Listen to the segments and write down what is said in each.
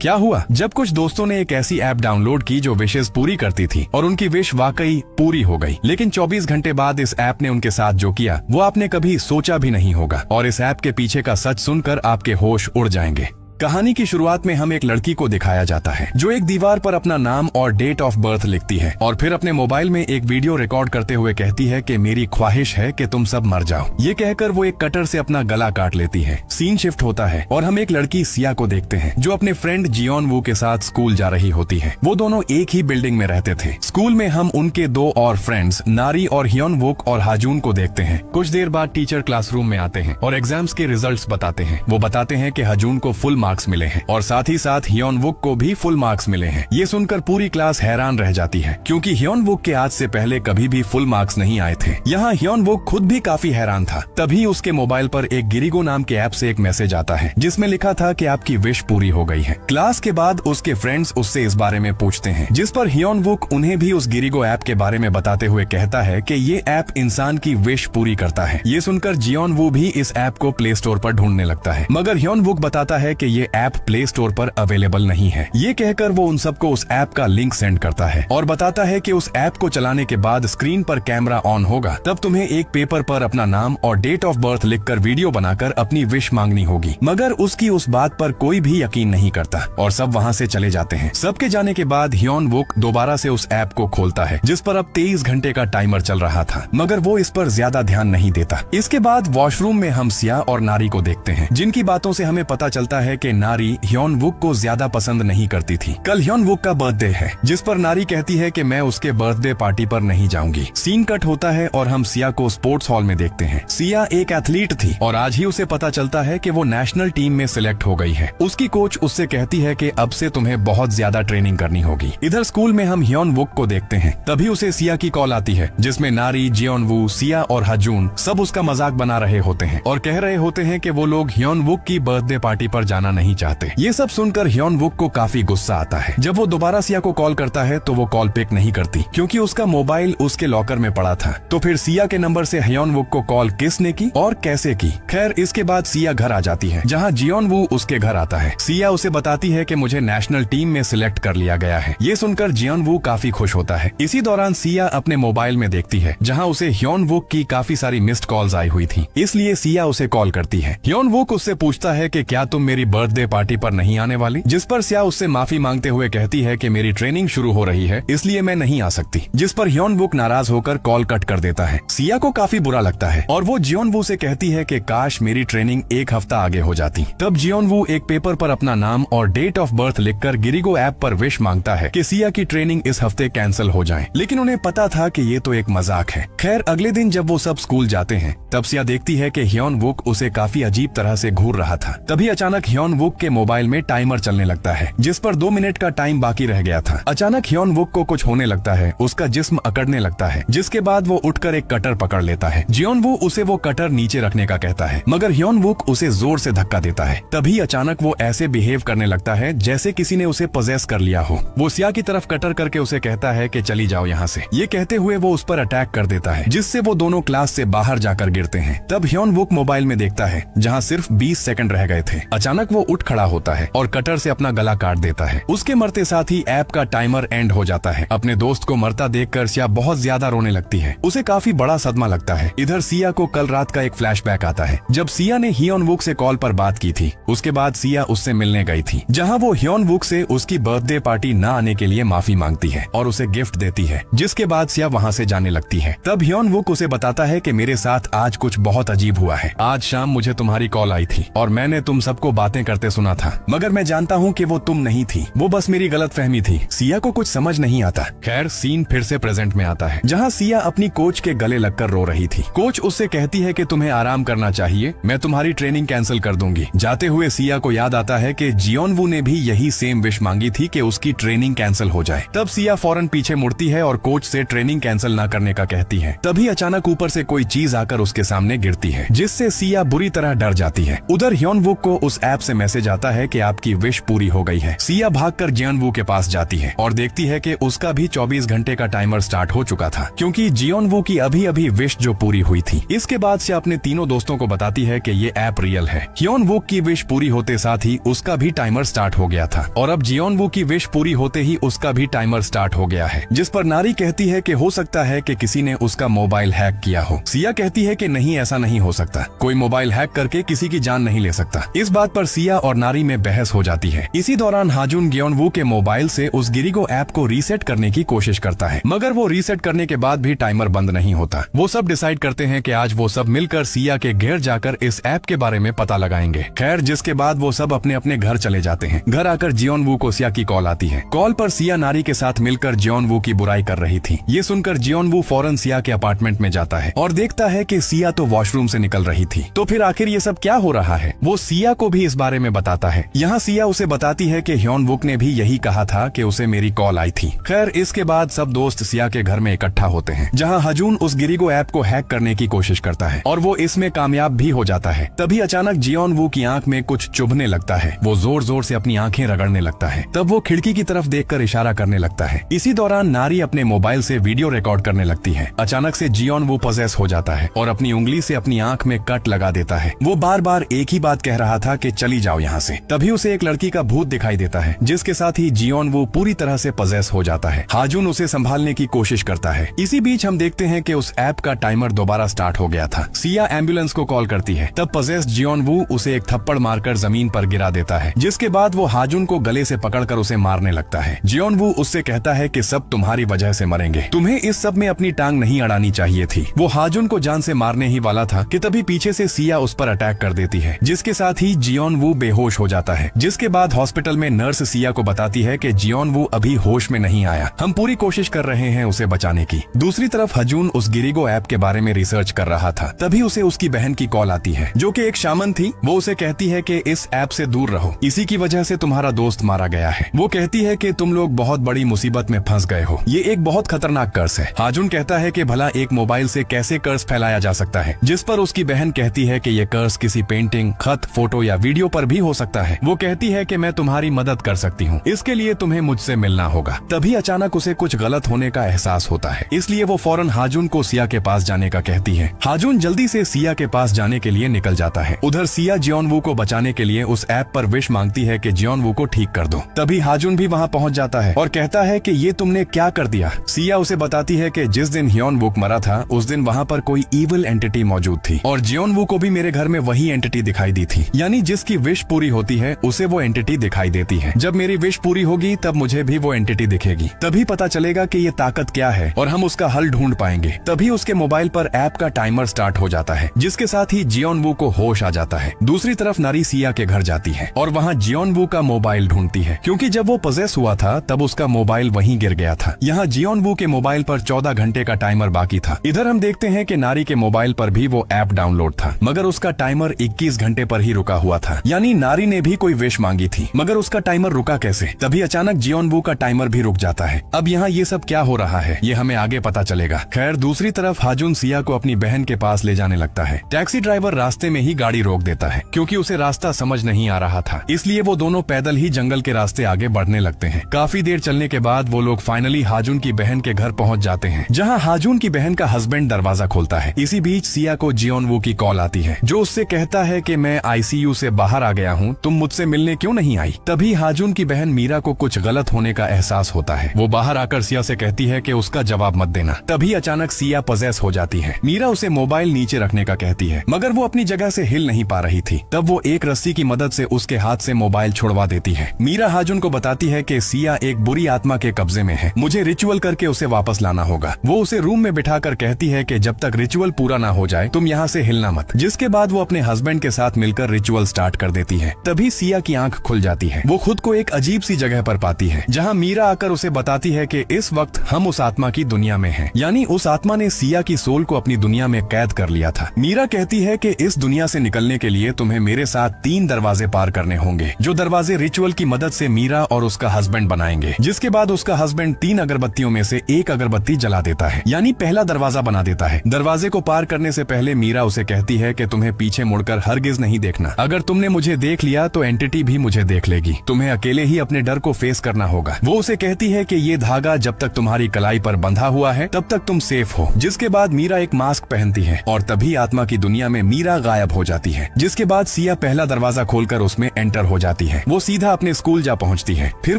क्या हुआ? जब कुछ दोस्तों ने एक ऐसी ऐप डाउनलोड की जो विशेष पूरी करती थी और उनकी विश वाकई पूरी हो गई, लेकिन 24 घंटे बाद इस ऐप ने उनके साथ जो किया वो आपने कभी सोचा भी नहीं होगा, और इस ऐप के पीछे का सच सुनकर आपके होश उड़ जाएंगे। कहानी की शुरुआत में हम एक लड़की को दिखाया जाता है जो एक दीवार पर अपना नाम और डेट ऑफ बर्थ लिखती है और फिर अपने मोबाइल में एक वीडियो रिकॉर्ड करते हुए कहती है कि मेरी ख्वाहिश है कि तुम सब मर जाओ। ये कहकर वो एक कटर से अपना गला काट लेती है। सीन शिफ्ट होता है और हम एक लड़की सिया को देखते हैं जो अपने फ्रेंड जियोन वू के साथ स्कूल जा रही होती है। वो दोनों एक ही बिल्डिंग में रहते थे। स्कूल में हम उनके दो और फ्रेंड्स नारी और ह्योन वुक और हाजून को देखते हैं। कुछ देर बाद टीचर क्लासरूम में आते हैं और एग्जाम्स के रिजल्ट्स बताते हैं। वो बताते हैं कि हाजून को फुल मार्क्स मिले हैं और साथ ही साथ ह्योन वुक को भी फुल मार्क्स मिले हैं। ये सुनकर पूरी क्लास हैरान रह जाती है क्योंकि ह्योन वुक के आज से पहले कभी भी फुल मार्क्स नहीं आए थे। यहाँ ह्योन वुक खुद भी काफी हैरान था। तभी उसके मोबाइल पर एक गिरिगो नाम के ऐप से एक मैसेज आता है जिसमें लिखा था कि आपकी विश पूरी हो गई है। क्लास के बाद उसके फ्रेंड्स उससे इस बारे में पूछते हैं, जिस पर ह्योन वुक उन्हें भी उस गिरिगो ऐप के बारे में बताते हुए कहता है कि ये ऐप इंसान की विश पूरी करता है। ये सुनकर जियोन वू भी इस ऐप को प्ले स्टोर पर ढूंढने लगता है, मगर ह्योन वुक बताता है कि ये ऐप प्ले स्टोर पर अवेलेबल नहीं है। ये कहकर वो उन सबको उस ऐप का लिंक सेंड करता है और बताता है कि उस ऐप को चलाने के बाद स्क्रीन पर कैमरा ऑन होगा, तब तुम्हें एक पेपर पर अपना नाम और डेट ऑफ बर्थ लिखकर वीडियो बनाकर अपनी विश मांगनी होगी। मगर उसकी उस बात पर कोई भी यकीन नहीं करता और सब वहाँ से चले जाते हैं। सबके जाने के बाद ह्योन वुक दोबारा से उस ऐप को खोलता है जिस पर अब 23 घंटे का टाइमर चल रहा था, मगर वो इस पर ज्यादा ध्यान नहीं देता। इसके बाद वॉशरूम में हम सिया और नारी को देखते हैं, जिनकी बातों से हमें पता चलता है कि नारी ह्योन वुक को ज्यादा पसंद नहीं करती थी। कल ह्योन वुक का बर्थडे है, जिस पर नारी कहती है कि मैं उसके बर्थडे पार्टी पर नहीं जाऊंगी। सीन कट होता है और हम सिया को स्पोर्ट्स हॉल में देखते हैं। सिया एक एथलीट थी और आज ही उसे पता चलता है कि वो नेशनल टीम में सिलेक्ट हो गई है। उसकी कोच उससे कहती है कि अब से तुम्हें बहुत ज्यादा ट्रेनिंग करनी होगी। इधर स्कूल में हम ह्योन वुक को देखते हैं। तभी उसे सिया की कॉल आती है जिसमें नारी, जियोन वू, सिया और हाजून सब उसका मजाक बना रहे होते हैं और कह रहे होते हैं कि वो लोग ह्योन वुक की बर्थडे पार्टी पर जाना नहीं चाहते। ये सब सुनकर ह्योन वुक को काफी गुस्सा आता है। जब वो दोबारा सिया को कॉल करता है तो वो कॉल पिक नहीं करती क्योंकि उसका मोबाइल उसके लॉकर में पड़ा था। तो फिर सिया के नंबर से ह्योन वुक को कॉल किसने की और कैसे की? खैर, इसके बाद सिया घर आ जाती है जहाँ जियोन वू उसके घर आता है। सिया उसे बताती है कि मुझे नेशनल टीम में सिलेक्ट कर लिया गया है। ये सुनकर जियोन वू काफी खुश होता है। इसी दौरान सिया अपने मोबाइल में देखती है जहाँ उसे ह्योन वुक की काफी सारी मिस्ड कॉल्स आई हुई थी, इसलिए सिया उसे कॉल करती है। ह्योन वुक उससे पूछता है कि क्या तुम मेरी बर्थडे पार्टी पर नहीं आने वाली, जिस पर सिया उससे माफी मांगते हुए कहती है कि मेरी ट्रेनिंग शुरू हो रही है इसलिए मैं नहीं आ सकती, जिस पर ह्योन वुक नाराज होकर कॉल कट कर देता है। सिया को काफी बुरा लगता है और वो जियोन वू से कहती है कि काश मेरी ट्रेनिंग एक हफ्ता आगे हो जाती। तब जियोन वू एक पेपर पर अपना नाम और डेट ऑफ बर्थ लिखकर गिरिगो ऐप पर विश मांगता है कि सिया की ट्रेनिंग इस हफ्ते कैंसिल हो जाए, लेकिन उन्हें पता था कि ये तो एक मजाक है। खैर, अगले दिन जब वो सब स्कूल जाते हैं तब सिया देखती है कि ह्योन वुक उसे काफी अजीब तरह से घूर रहा था। तभी अचानक ह्योन वुक के मोबाइल में टाइमर चलने लगता है जिस पर 2 मिनट का टाइम बाकी रह गया था। अचानक ह्योन वुक को कुछ होने लगता है, उसका जिस्म अकड़ने लगता है, जिसके बाद वो उठकर एक कटर पकड़ लेता है। जियोन वू उसे वो कटर नीचे रखने का कहता है, मगर ह्योन वुक उसे जोर से धक्का देता है। तभी अचानक वो ऐसे बिहेव करने लगता है जैसे किसी ने उसे पोजेस कर लिया हो। वो सिया की तरफ कटर करके उसे कहता है कि चली जाओ यहाँ से। ये कहते हुए वो उस पर अटैक कर देता है जिससे वो दोनों क्लास से बाहर जाकर गिरते हैं। तब ह्योन वुक मोबाइल में देखता है जहाँ सिर्फ 20 सेकंड रह गए थे। अचानक वो उठ खड़ा होता है और कटर से अपना गला काट देता है। उसके मरते साथ ही ऐप का टाइमर एंड हो जाता है। अपने दोस्त को मरता देखकर सिया बहुत ज्यादा रोने लगती है। उसे काफी बड़ा सदमा लगता है। इधर सिया को कल रात का एक फ्लैशबैक आता है जब सिया ने ह्योन वुक से कॉल पर बात की थी। उसके बाद सिया उससे मिलने गई थी जहाँ वो ह्योन वुक से उसकी बर्थडे पार्टी न आने के लिए माफी मांगती है और उसे गिफ्ट देती है, जिसके बाद सिया वहाँ से जाने लगती है। तब ह्योन वुक उसे बताता है कि मेरे साथ आज कुछ बहुत अजीब हुआ है। आज शाम मुझे तुम्हारी कॉल आई थी और मैंने तुम सबको बातें करते सुना था, मगर मैं जानता हूँ कि वो तुम नहीं थी, वो बस मेरी गलतफहमी थी। सिया को कुछ समझ नहीं आता। खैर, सीन फिर से प्रेजेंट में आता है जहाँ सिया अपनी कोच के गले लगकर रो रही थी। कोच उससे कहती है कि तुम्हें आराम करना चाहिए, मैं तुम्हारी ट्रेनिंग कैंसिल कर दूंगी। जाते हुए सिया को याद आता है कि जियोन वू ने भी यही सेम विश मांगी थी कि उसकी ट्रेनिंग कैंसिल हो जाए। तब सिया फौरन पीछे मुड़ती है और कोच से ट्रेनिंग कैंसिल न करने का कहती है। तभी अचानक ऊपर से कोई चीज आकर उसके सामने गिरती है जिससे सिया बुरी तरह डर जाती है। उधर ह्योन वुक को उस ऐप से मैसेज आता है कि आपकी विश पूरी हो गई है। सिया भागकर जियोनवू के पास जाती है और देखती है कि उसका भी 24 घंटे का टाइमर स्टार्ट हो चुका था, क्योंकि जियोनवू की अभी अभी विश जो पूरी हुई थी। इसके बाद से अपने तीनों दोस्तों को बताती है कि ये ऐप रियल है। जियोनवू की विश पूरी होते साथ ही उसका भी टाइमर स्टार्ट हो गया था और अब जियोनवू की विश पूरी होते ही उसका भी टाइमर स्टार्ट हो गया है, जिस पर नारी कहती है कि हो सकता है कि किसी ने उसका मोबाइल हैक किया हो। सिया कहती है कि नहीं, ऐसा नहीं हो सकता, कोई मोबाइल हैक करके किसी की जान नहीं ले सकता। इस बात पर सिया और नारी में बहस हो जाती है। इसी दौरान हाजुन जियोनवू के मोबाइल से उस गिरिगो ऐप को रीसेट करने की कोशिश करता है, मगर वो रीसेट करने के बाद भी टाइमर बंद नहीं होता। वो सब डिसाइड करते हैं कि आज वो सब मिलकर सिया के घर जाकर इस ऐप के बारे में पता लगाएंगे। खैर, जिसके बाद वो सब अपने अपने घर चले जाते हैं। घर आकर जियोनवू को सिया की कॉल आती है। कॉल पर सिया नारी के साथ मिलकर जियोनवू की बुराई कर रही थी। ये सुनकर जियोनवू फौरन सिया के अपार्टमेंट में जाता है और देखता है कि सिया तो वॉशरूम से निकल रही थी। तो फिर आखिर ये सब क्या हो रहा है, वो सिया को भी इस बारे में बताता है। यहाँ सिया उसे बताती है कि ह्योनवुक ने भी यही कहा था कि उसे मेरी कॉल आई थी। खैर, इसके बाद सब दोस्त सिया के घर में इकट्ठा होते हैं, जहाँ हाजुन उस गिरिगो ऐप को हैक करने की कोशिश करता है और वो इसमें कामयाब भी हो जाता है। तभी अचानक जियोनवू की आंख में कुछ चुभने लगता है। वो जोर जोर से अपनी आंखें रगड़ने लगता है। तब वो खिड़की की तरफ देखकर इशारा करने लगता है। इसी दौरान नारी अपने मोबाइल से वीडियो रिकॉर्ड करने लगती है। अचानक से जियोनवू पॉसेस हो जाता है और अपनी उंगली से अपनी आंख में कट लगा देता है। वो बार बार एक ही बात कह रहा था कि चली जाओ यहाँ से। तभी उसे एक लड़की का भूत दिखाई देता है, जिसके साथ ही जियोनवू पूरी तरह से पॉसेस हो जाता है। हाजुन उसे संभालने की कोशिश करता है। इसी बीच हम देखते हैं कि उस ऐप का टाइमर दोबारा स्टार्ट हो गया था। सिया एम्बुलेंस को कॉल करती है। तब पॉसेस जियोनवू उसे एक थप्पड़ मारकर जमीन पर गिरा देता है, जिसके बाद वो हाजुन को गले से पकड़कर उसे मारने लगता है। जियोनवू उससे कहता है कि सब तुम्हारी वजह से मरेंगे, तुम्हें इस सब में अपनी टांग नहीं अड़ानी चाहिए थी। वो हाजुन को जान से मारने ही वाला था कि तभी पीछे से सिया उस पर अटैक कर देती है, जिसके साथ ही जियोनवू बेहोश हो जाता है। जिसके बाद हॉस्पिटल में नर्स सिया को बताती है कि जियोनवू अभी होश में नहीं आया, हम पूरी कोशिश कर रहे हैं उसे बचाने की। दूसरी तरफ हाजुन उस गिरिगो ऐप के बारे में रिसर्च कर रहा था। तभी उसे उसकी बहन की कॉल आती है, जो कि एक शामन थी। वो उसे कहती है कि इस ऐप से दूर रहो, इसी की वजह से तुम्हारा दोस्त मारा गया है। वो कहती है कि तुम लोग बहुत बड़ी मुसीबत में फंस गए हो, ये एक बहुत खतरनाक कर्स है। हाजुन कहता है कि भला एक मोबाइल से कैसे कर्स फैलाया जा सकता है, जिस पर उसकी बहन कहती है कि ये कर्स किसी पेंटिंग, खत, फोटो या वीडियो पर भी हो सकता है। वो कहती है कि मैं तुम्हारी मदद कर सकती हूँ, इसके लिए तुम्हें मुझसे मिलना होगा। तभी अचानक उसे कुछ गलत होने का एहसास होता है, इसलिए वो फौरन हाजुन को सिया के पास जाने का कहती है। हाजुन जल्दी से सिया के पास जाने के लिए निकल जाता है। उधर सिया जियोनवू को बचाने के लिए उस ऐप पर विश मांगती है कि जियोनवू को ठीक कर दो। तभी हाजुन भी वहाँ पहुँच जाता है और कहता है कि ये तुमने क्या कर दिया। सिया उसे बताती है कि जिस दिन ह्योनवुक मरा था उस दिन वहाँ पर कोई इविल एंटिटी मौजूद थी और जियोनवू को भी मेरे घर में वही एंटिटी दिखाई दी थी, यानी जिसकी विश पूरी होती है उसे वो एंटिटी दिखाई देती है। जब मेरी विश पूरी होगी तब मुझे भी वो एंटिटी दिखेगी, तभी पता चलेगा कि ये ताकत क्या है और हम उसका हल ढूंढ पाएंगे। तभी उसके मोबाइल पर ऐप का टाइमर स्टार्ट हो जाता है, जिसके साथ ही जियोनवू को होश आ जाता है। दूसरी तरफ नारी सिया के घर जाती है और वहाँ जियोनवू का मोबाइल ढूंढती है, क्योंकि जब वो पॉसेस हुआ था तब उसका मोबाइल वहीं गिर गया था। यहाँ जियोनवू के मोबाइल पर 14 घंटे का टाइमर बाकी था। इधर हम देखते हैं कि नारी के मोबाइल पर भी वो ऐप डाउनलोड था, मगर उसका टाइमर 21 घंटे पर ही रुका हुआ था, यानी नारी ने भी कोई विश मांगी थी, मगर उसका टाइमर रुका कैसे। तभी अचानक जियोनवू का टाइमर भी रुक जाता है। अब यहाँ ये सब क्या हो रहा है ये हमें आगे पता चलेगा। खैर, दूसरी तरफ हाजुन सिया को अपनी बहन के पास ले जाने लगता है। टैक्सी ड्राइवर रास्ते में ही गाड़ी रोक देता है, क्योंकि उसे रास्ता समझ नहीं आ रहा था, इसलिए वो दोनों पैदल ही जंगल के रास्ते आगे बढ़ने लगते हैं। काफी देर चलने के बाद वो लोग फाइनली हाजुन की बहन के घर पहुंच जाते हैं, जहां हाजुन की बहन का हस्बैंड दरवाजा खोलता है। इसी बीच सिया को जियोनवू की कॉल आती है, जो उससे कहता है कि मैं आईसीयू से बाहर आ गया हूँ, तुम मुझसे मिलने क्यों नहीं आई। तभी हाजुन की बहन मीरा को कुछ गलत होने का एहसास होता है। वो बाहर आकर सिया से कहती है कि उसका जवाब मत देना। तभी अचानक सिया पॉसेस हो जाती है। मीरा उसे मोबाइल नीचे रखने का कहती है, मगर वो अपनी जगह से हिल नहीं पा रही थी। तब वो एक रस्सी की मदद से उसके हाथ से मोबाइल छुड़वा देती है। मीरा हाजुन को बताती है कि सिया एक बुरी आत्मा के कब्जे में है, मुझे रिचुअल करके उसे वापस लाना होगा। वो उसे रूम में बिठाकर कहती है कि जब तक रिचुअल पूरा ना हो जाए तुम यहाँ से हिलना मत। जिसके बाद वो अपने हस्बैंड के साथ मिलकर रिचुअल स्टार्ट कर देती है। तभी सिया की आंख खुल जाती है। वो खुद को एक अजीब सी जगह पर पाती है, जहाँ मीरा आकर उसे बताती है कि इस वक्त हम उस आत्मा की दुनिया में हैं, यानी उस आत्मा ने सिया की सोल को अपनी दुनिया में कैद कर लिया था। मीरा कहती है कि इस दुनिया से निकलने के लिए तुम्हें मेरे साथ 3 दरवाजे पार करने होंगे, जो दरवाजे रिचुअल की मदद से मीरा और उसका हस्बैंड बनाएंगे। जिसके बाद उसका हस्बैंड 3 अगरबत्तियों में से एक अगरबत्ती जला देता है, यानी पहला दरवाजा बना देता है। दरवाजे को पार करने से पहले मीरा उसे कहती है कि तुम्हें पीछे मुड़कर हरगिज नहीं देखना। अगर तुमने मुझे मुझे देख लिया तो एंटिटी भी मुझे देख लेगी। तुम्हें अकेले ही अपने डर को फेस करना होगा। वो उसे कहती है कि ये धागा जब तक तुम्हारी कलाई पर बंधा हुआ है तब तक तुम सेफ हो। जिसके बाद मीरा एक मास्क पहनती है और तभी आत्मा की दुनिया में मीरा गायब हो जाती है। जिसके बाद सिया पहला दरवाजा खोलकर उसमें एंटर हो जाती है। वो सीधा अपने स्कूल जा पहुंचती है। फिर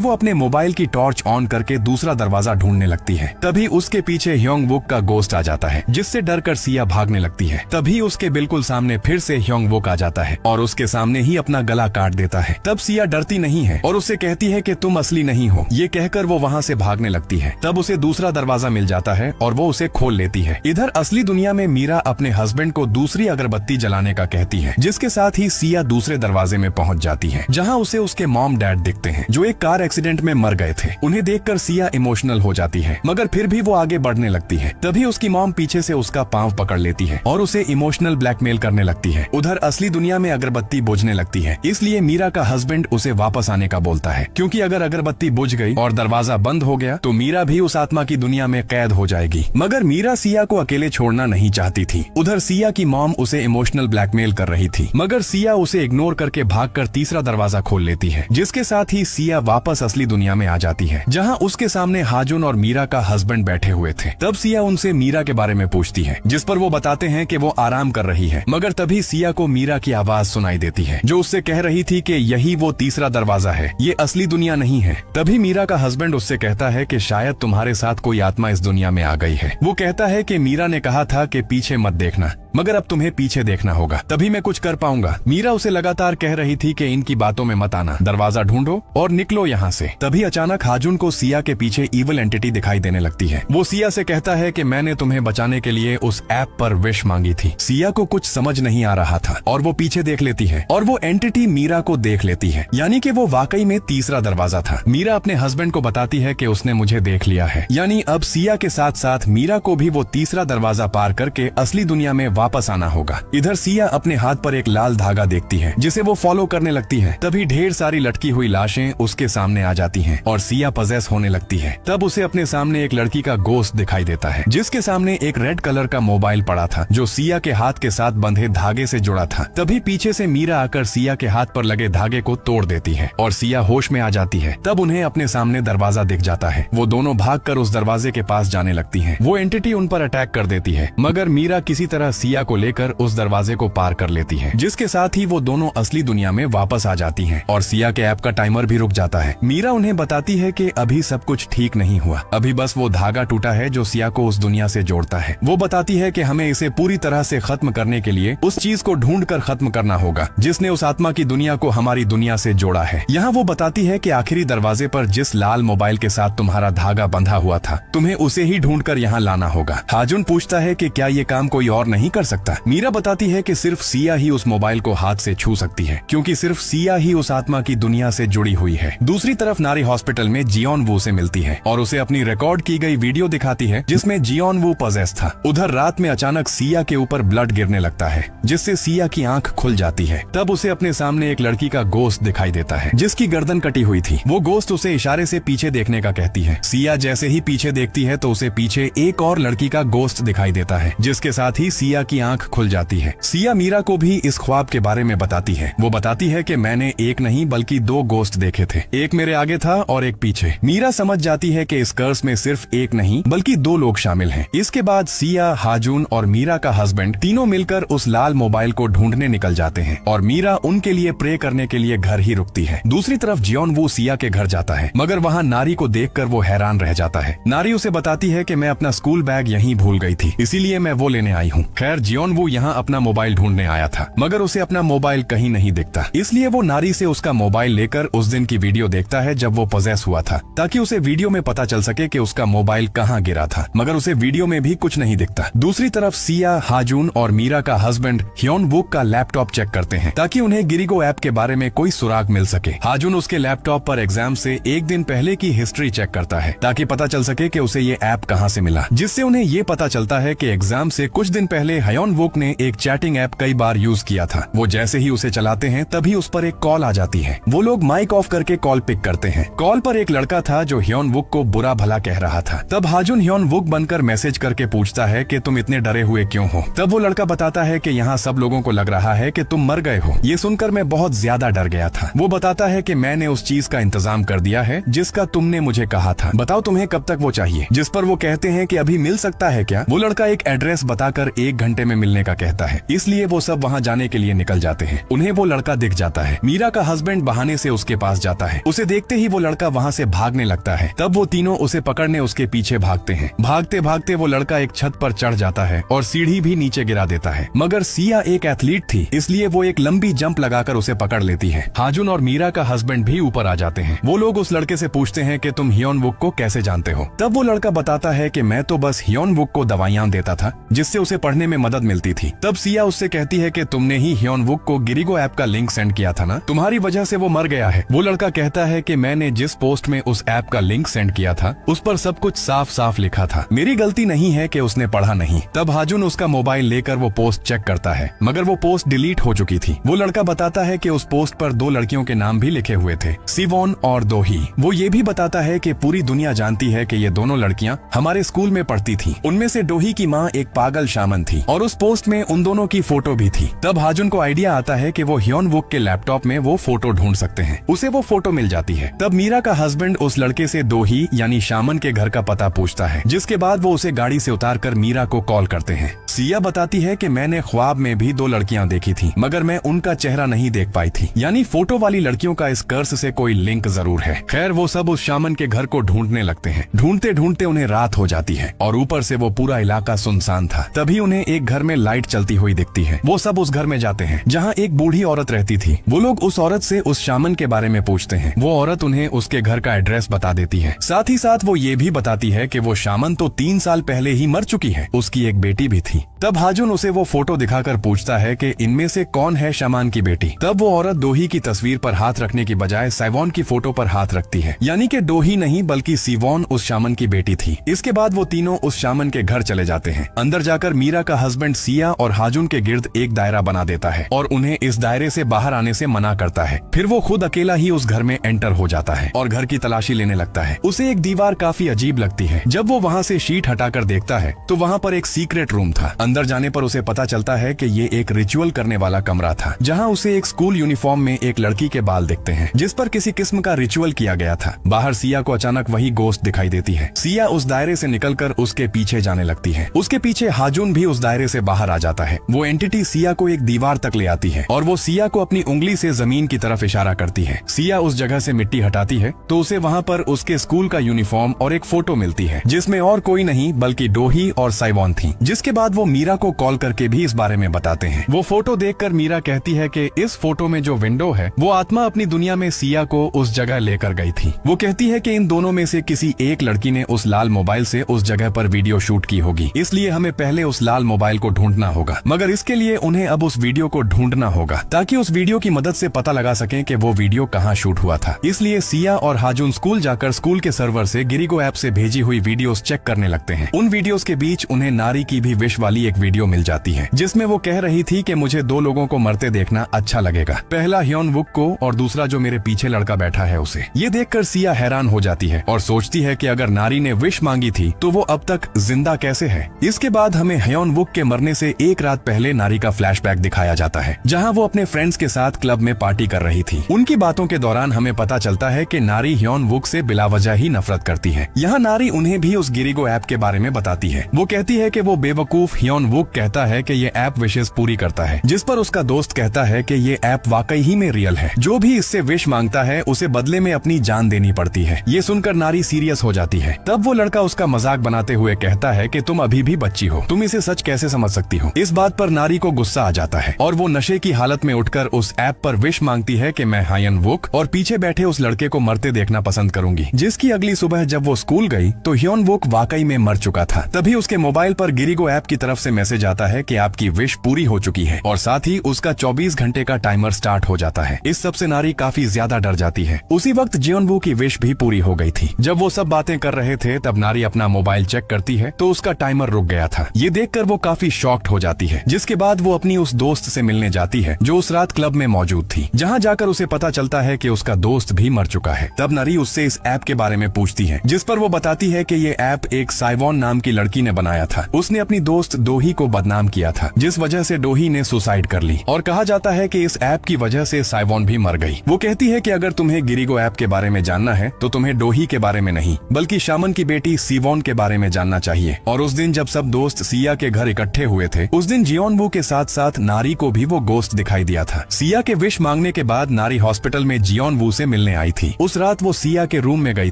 वो अपने मोबाइल की टॉर्च ऑन करके दूसरा दरवाजा ढूंढने लगती है। तभी उसके पीछे ह्योंग वुक का गोस्ट आ जाता है, जिससे डर कर सिया भागने लगती है। तभी उसके बिल्कुल सामने फिर से ह्योंग वुक आ जाता है और उसके सामने ही अपना गला काट देता है। तब सिया डरती नहीं है और उससे कहती है कि तुम असली नहीं हो। ये कहकर वो वहाँ से भागने लगती है। तब उसे दूसरा दरवाजा मिल जाता है और वो उसे खोल लेती है। इधर असली दुनिया में मीरा अपने हस्बैंड को दूसरी अगरबत्ती जलाने का कहती है, जिसके साथ ही सिया दूसरे दरवाजे में पहुंच जाती है, जहां उसे उसके मॉम डैड दिखते हैं जो एक कार एक्सीडेंट में मर गए थे। उन्हें देखकर सिया इमोशनल हो जाती है, मगर फिर भी वो आगे बढ़ने लगती है। तभी उसकी मॉम पीछे से उसका पांव पकड़ लेती है और उसे इमोशनल ब्लैकमेल करने लगती है। उधर असली दुनिया में अगरबत्ती बुझने लगती है, इसलिए मीरा का हस्बैंड उसे वापस आने का बोलता है, क्योंकि अगर अगरबत्ती बुझ गई और दरवाजा बंद हो गया तो मीरा भी उस आत्मा की दुनिया में कैद हो जाएगी। मगर मीरा सिया को अकेले छोड़ना नहीं चाहती थी। उधर सिया की मॉम उसे इमोशनल ब्लैकमेल कर रही थी, मगर सिया उसे इग्नोर करके भागकर तीसरा दरवाजा खोल लेती है, जिसके साथ ही सिया वापस असली दुनिया में आ जाती है, जहां उसके सामने हाजुन और मीरा का हस्बैंड बैठे हुए थे। तब सिया उनसे मीरा के बारे में पूछती है, जिस पर वो बताते हैं कि वो आराम कर रही है। मगर तभी सिया को मीरा की आवाज सुनाई देती है, जो उससे कह रही थी कि यही वो तीसरा दरवाजा है, ये असली दुनिया नहीं है। तभी मीरा का हस्बैंड उससे कहता है कि शायद तुम्हारे साथ कोई आत्मा इस दुनिया में आ गई है। वो कहता है कि मीरा ने कहा था कि पीछे मत देखना, मगर अब तुम्हें पीछे देखना होगा, तभी मैं कुछ कर पाऊंगा। मीरा उसे लगातार कह रही थी कि इनकी बातों में मत आना, दरवाजा ढूंढो और निकलो यहाँ से। तभी अचानक हाजुन को सिया के पीछे इविल एंटिटी दिखाई देने लगती है। वो सिया से कहता है कि मैंने तुम्हें बचाने के लिए उस ऐप पर विश मांगी थी। सिया को कुछ समझ नहीं आ रहा था और वो पीछे देख लेती है और वो एंटिटी मीरा को देख लेती है, यानी कि वो वाकई में तीसरा दरवाजा था। मीरा अपने हस्बैंड को बताती है कि उसने मुझे देख लिया है, यानी अब सिया के साथ साथ मीरा को भी वो तीसरा दरवाजा पार करके असली दुनिया में वापस आना होगा। इधर सिया अपने हाथ पर एक लाल धागा देखती है, जिसे वो फॉलो करने लगती है। तभी ढेर सारी लटकी हुई लाशें उसके सामने आ जाती हैं और सिया पजेस होने लगती है। तब उसे अपने सामने एक लड़की का गोश्त दिखाई देता है, जिसके सामने एक रेड कलर का मोबाइल पड़ा था, जो सिया के हाथ के साथ बंधे धागे से जुड़ा था। तभी पीछे से मीरा आकर सिया के हाथ पर लगे धागे को तोड़ देती है और सिया होश में आ जाती है। तब उन्हें अपने सामने दरवाजा दिख जाता है। वो दोनों भागकर उस दरवाजे के पास जाने लगती हैं। वो एंटिटी उन पर अटैक कर देती है, मगर मीरा किसी तरह सिया को लेकर उस दरवाजे को पार कर लेती है, जिसके साथ ही वो दोनों असली दुनिया में वापस आ जाती हैं और सिया के ऐप का टाइमर भी रुक जाता है। मीरा उन्हें बताती है कि अभी सब कुछ ठीक नहीं हुआ, अभी बस वो धागा टूटा है जो सिया को उस दुनिया से जोड़ता है। वो बताती है कि हमें इसे पूरी तरह से खत्म करने के लिए उस चीज को ढूंढ कर खत्म करना होगा, जिसने उस आत्मा की दुनिया को हमारी दुनिया से जोड़ा है। यहाँ वो बताती है कि आखिरी दरवाजे पर जिस लाल मोबाइल के साथ तुम्हारा धागा बंधा हुआ था, तुम्हें उसे ही ढूंढ कर यहाँ लाना होगा। हाजुन पूछता है कि क्या ये काम कोई और नहीं कर सकता। मीरा बताती है कि सिर्फ सिया ही उस मोबाइल को हाथ से छू सकती है, क्योंकि सिर्फ सिया ही उस आत्मा की दुनिया से जुड़ी हुई है। दूसरी तरफ नारी हॉस्पिटल में जियोन वू से मिलती है और उसे अपनी रिकॉर्ड की गई वीडियो दिखाती है, जिसमें जियोन वू पजेस था। उधर रात में अचानक सिया के ऊपर ब्लड गिरने लगता है, जिससे सिया की आंख खुल जाती है। तब उसे अपने सामने एक लड़की का गोश्त दिखाई देता है, जिसकी गर्दन कटी हुई थी। वो गोश्त उसे इशारे से पीछे देखने का कहती है। सिया जैसे ही पीछे देखती है तो उसे पीछे एक और लड़की का गोश्त दिखाई देता है, जिसके साथ ही सिया की आंख खुल जाती है। सिया मीरा को भी इस ख्वाब के बारे में बताती है। वो बताती है कि मैंने एक नहीं बल्कि दो गोश्त देखे थे, एक मेरे आगे था और एक पीछे। मीरा समझ जाती है कि इस कर्स में सिर्फ एक नहीं बल्कि दो लोग शामिल हैं। इसके बाद सिया, हाजुन और मीरा का हस्बैंड तीनों मिलकर उस लाल मोबाइल को ढूंढने निकल जाते हैं और मीरा उनके लिए प्रे करने के लिए घर ही रुकती है। दूसरी तरफ जियोन वू सिया के घर जाता है, मगर वहाँ नारी को देखकर वो हैरान रह जाता है। नारी उसे बताती है कि मैं अपना स्कूल बैग यहीं भूल गई थी, इसीलिए मैं वो लेने आई हूँ। खैर जियोन वू यहाँ अपना मोबाइल ढूंढने आया था, मगर उसे अपना मोबाइल कहीं नहीं दिखता, इसलिए वो नारी से उसका मोबाइल लेकर उस दिन की वीडियो देखता है जब वो पजेस हुआ था, ताकि उसे वीडियो में पता चल सके कि उसका मोबाइल कहाँ गिरा था, मगर उसे वीडियो में भी कुछ नहीं दिखता। दूसरी तरफ सिया, हाजुन और मीरा का हस्बैंड ह्योन वुक का लैपटॉप चेक करते हैं, ताकि उन्हें गिरिगो ऐप के बारे में कोई सुराग मिल सके। हाजुन उसके लैपटॉप पर एग्जाम से एक दिन पहले की हिस्ट्री चेक करता है, ताकि पता चल सके कि उसे ये ऐप कहाँ से मिला, जिससे उन्हें ये पता चलता है कि एग्जाम से कुछ दिन पहले हयोन वुक ने एक चैटिंग ऐप कई बार यूज किया था। वो जैसे ही उसे चलाते हैं तभी उस पर एक कॉल आ जाती है। वो लोग माइक ऑफ करके कॉल पिक करते हैं। कॉल पर एक लड़का था जो हयोन वुक को बुरा भला कह रहा था। तब हाजुन हयोन वुक बनकर मैसेज करके पूछता है कि तुम इतने डरे हुए क्यों हो। तब वो लड़का बताता है कि यहाँ सब लोगों को लग रहा है कि तुम मर गए हो। ये सुनकर मैं बहुत ज्यादा डर गया था। वो बताता है कि मैंने उस चीज का इंतजाम कर दिया है जिसका तुमने मुझे कहा था। बताओ तुम्हें कब तक वो चाहिए। जिस पर वो कहते हैं कि अभी मिल सकता है क्या। वो लड़का एक एड्रेस बताकर 1 घंटे में मिलने का कहता है। इसलिए वो सब वहाँ जाने के लिए निकल जाते हैं। उन्हें वो लड़का दिख जाता है। मीरा का हस्बैंड बहाने से उसके पास जाता है। उसे देखते ही वो लड़का वहाँ से भागने लगता है। तब वो तीनों उसे पकड़ने उसके पीछे भागते हैं। भागते भागते वो लड़का एक छत पर चढ़ जाता है और सीढ़ी भी नीचे गिरा देता है। मगर सिया एक एथलीट थी, इसलिए वो एक लंबी जंप लगाकर उसे पकड़ लेती है। हाजुन और मीरा का हस्बैंड भी ऊपर आ जाते हैं। वो लोग उस लड़के से पूछते हैं कि तुम हयोन वुक को कैसे जानते हो। तब वो लड़का बताता है कि मैं तो बस हयोन वुक को दवाइयां देता था जिससे उसे पढ़ने में मदद मिलती थी। तब सिया उससे कहती है कि तुमने ही हयोन वुक को गिरिगो ऐप का लिंक सेंड किया था ना, तुम्हारी वजह से वो मर गया है। वो लड़का कहता है कि मैंने जिस पोस्ट में उस ऐप का लिंक सेंड किया था उस पर सब कुछ साफ साफ लिखा था। मेरी गलती नहीं है कि उसने पढ़ा नहीं। तब हाजुन उसका मोबाइल लेकर वो पोस्ट चेक करता है, मगर वो पोस्ट डिलीट हो चुकी थी। वो लड़का बताता है कि उस पोस्ट पर 2 लड़कियों के नाम भी लिखे हुए थे, सिवोन और दोही। वो ये भी बताता है कि पूरी दुनिया जानती है कि ये दोनों लड़कियां हमारे स्कूल में पढ़ती थी। उनमें से दोही की माँ एक पागल शामन थी और उस पोस्ट में उन दोनों की फोटो भी थी। तब हाजुन को आइडिया आता है कि वो हयोन वुक के लैपटॉप में वो फोटो ढूंढ सकते हैं। उसे वो फोटो मिल जाती है। तब मीरा का हस्बैंड उस लड़के से दोही यानी शामन के घर का पता पूछता है, जिसके बाद वो उसे गाड़ी से उतारकर मीरा को कॉल करते हैं। सिया बताती है कि मैंने ख्वाब में भी 2 लड़कियां देखी थी, मगर मैं उनका चेहरा नहीं देख पाई थी। यानी फोटो वाली लड़कियों का इस कर्स से कोई लिंक जरूर है। खैर वो सब उस शामन के घर को ढूंढने लगते हैं। ढूंढते ढूंढते उन्हें रात हो जाती है और ऊपर से वो पूरा इलाका सुनसान था। तभी उन्हें एक घर में लाइट चलती हुई दिखती है। वो सब उस घर में जाते हैं जहाँ एक बूढ़ी औरत रहती थी। वो लोग उस औरत से उस शामन के बारे में पूछते हैं। वो औरत उन्हें उसके घर का एड्रेस बता देती है। साथ ही साथ वो ये भी बताती है कि वो शामन तो 3 साल पहले ही मर चुकी है। उसकी एक बेटी भी थी। तब हाजुन उसे वो फोटो दिखाकर पूछता है कि इनमें से कौन है शामन की बेटी। तब वो औरत दोही की तस्वीर पर हाथ रखने की बजाय साइवॉन की फोटो पर हाथ रखती है। यानी कि दोही नहीं बल्कि सिवोन उस शामन की बेटी थी। इसके बाद वो तीनों उस शामन के घर चले जाते हैं। अंदर जाकर मीरा का हस्बैंड सिया और हाजुन के गिर्द एक दायरा बना देता है और उन्हें इस दायरे से बाहर आने से मना करता है। फिर वो खुद अकेला ही उस घर में एंटर हो जाता है और घर की तलाशी लेने लगता है। उसे एक दीवार काफी अजीब लगती है। जब वो वहाँ से शीट हटाकर देखता है तो वहाँ पर एक सीक्रेट रूम था। अंदर जाने पर उसे पता चलता है कि ये एक रिचुअल करने वाला कमरा था, जहाँ उसे एक स्कूल यूनिफॉर्म में एक लड़की के बाल दिखते हैं जिस पर किसी किस्म का रिचुअल किया गया था। बाहर सिया को अचानक वही गोश्त दिखाई देती है। सिया उस दायरे से निकलकर उसके पीछे जाने लगती है। उसके पीछे हाजुन भी उस दायरे से बाहर आ जाता है। वो एंटिटी सिया को एक दीवार तक ले आती है और वो सिया को अपनी उंगली से जमीन की तरफ इशारा करती है। सिया उस जगह से मिट्टी हटाती है तो उसे वहाँ पर उसके स्कूल का यूनिफॉर्म और एक फोटो मिलती है जिसमें और कोई नहीं बल्कि दोही और साइवॉन थी। जिसके बाद वो मीरा को कॉल करके भी इस बारे में बताते हैं। वो फोटो देखकर मीरा कहती है कि इस फोटो में जो विंडो है वो आत्मा अपनी दुनिया में सिया को उस जगह लेकर गई थी। वो कहती है कि इन दोनों में से किसी एक लड़की ने उस लाल मोबाइल से उस जगह पर वीडियो शूट की होगी, इसलिए हमें पहले उस लाल मोबाइल को ढूंढना होगा। मगर इसके लिए उन्हें अब उस वीडियो को ढूंढना होगा ताकि उस वीडियो की मदद से पता लगा सकें कि वो वीडियो कहाँ शूट हुआ था। इसलिए सिया और हाजुन स्कूल जाकर स्कूल के सर्वर से गिरिगो ऐप से भेजी हुई वीडियोस चेक करने लगते हैं। उन वीडियोस के बीच उन्हें नारी की भी विश वाली एक वीडियो मिल जाती है जिसमें वो कह रही थी कि मुझे 2 लोगों को मरते देखना अच्छा लगेगा, पहला हयोन वुक को और दूसरा जो मेरे पीछे लड़का बैठा है उसे। ये देखकर सिया हैरान हो जाती है और सोचती है कि अगर नारी ने विश मांगी थी तो वो अब तक जिंदा कैसे है। इसके बाद हमें हयोन वुक के मरने से एक रात पहले नारी का फ्लैशबैक दिखाया जाता है जहाँ वो अपने फ्रेंड्स के साथ क्लब में पार्टी कर रही थी। उनकी बातों के दौरान हमें पता चलता है कि नारी हयोन वुक से बिला वजह ही नफरत करती है। यहाँ नारी उन्हें भी उस गिरिगो ऐप के बारे में बताती है। वो कहती है कि वो बेवकूफ हयोन वुक कहता है कि ये ऐप विशेष पूरी करता है, जिस पर उसका दोस्त कहता है कि ये ऐप वाकई ही में रियल है। जो भी इससे विश मांगता है उसे बदले में अपनी जान देनी पड़ती है। ये सुनकर नारी सीरियस हो जाती है। तब वो लड़का उसका मजाक बनाते हुए कहता है कि तुम अभी भी बच्ची हो, तुम इसे सच कैसे समझ सकती हो। इस बात पर नारी को गुस्सा आ जाता है और वो नशे की हालत में उठकर उस ऐप पर विश मांगती है कि मैं हयोन वुक और पीछे बैठे उस लड़के को मरते देखना पसंद करूंगी। जिसकी अगली सुबह जब वो स्कूल गई तो हयोन वुक वाकई में मर चुका था। तभी उसके मोबाइल पर गिरिगो ऐप की तरफ से मैसेज आता है कि आपकी विश पूरी हो चुकी है और साथ ही उसका 24 घंटे का टाइमर स्टार्ट हो जाता है। इस सब से नारी काफी ज्यादा डर जाती है। उसी वक्त जियोन वू की विश भी पूरी हो गई थी। जब वो सब बातें कर रहे थे तब नारी अपना मोबाइल चेक करती है तो उसका टाइमर रुक गया था। ये देखकर वो काफी शॉक्ड हो जाती है, जिसके बाद वो अपनी उस दोस्त से मिलने जाती है जो उस रात क्लब में मौजूद थी। जहाँ जाकर उसे पता चलता है कि उसका दोस्त भी मर चुका है। तब नरी उससे इस ऐप के बारे में पूछती है, जिस पर वो बताती है कि ये ऐप एक साइवॉन नाम की लड़की ने बनाया था। उसने अपनी दोस्त डोही को बदनाम किया था, जिस वजह से डोही ने सुसाइड कर ली। और कहा जाता है कि इस ऐप की वजह से साइवॉन भी मर गई। वो कहती है कि अगर तुम्हें गिरिगो ऐप के बारे में जानना है तो तुम्हें डोही के बारे में नहीं बल्कि शामन की बेटी सीवॉन के बारे में जानना चाहिए। और उस दिन जब सब दोस्त सिया के घर इकट्ठे हुए थे, उस दिन जियोनवू के साथ साथ नारी को भी वो गोश्त दिखाई दिया था। सिया के विश मांगने के बाद नारी हॉस्पिटल में जियोनवू से मिलने आई थी। उस रात वो सिया के रूम में गई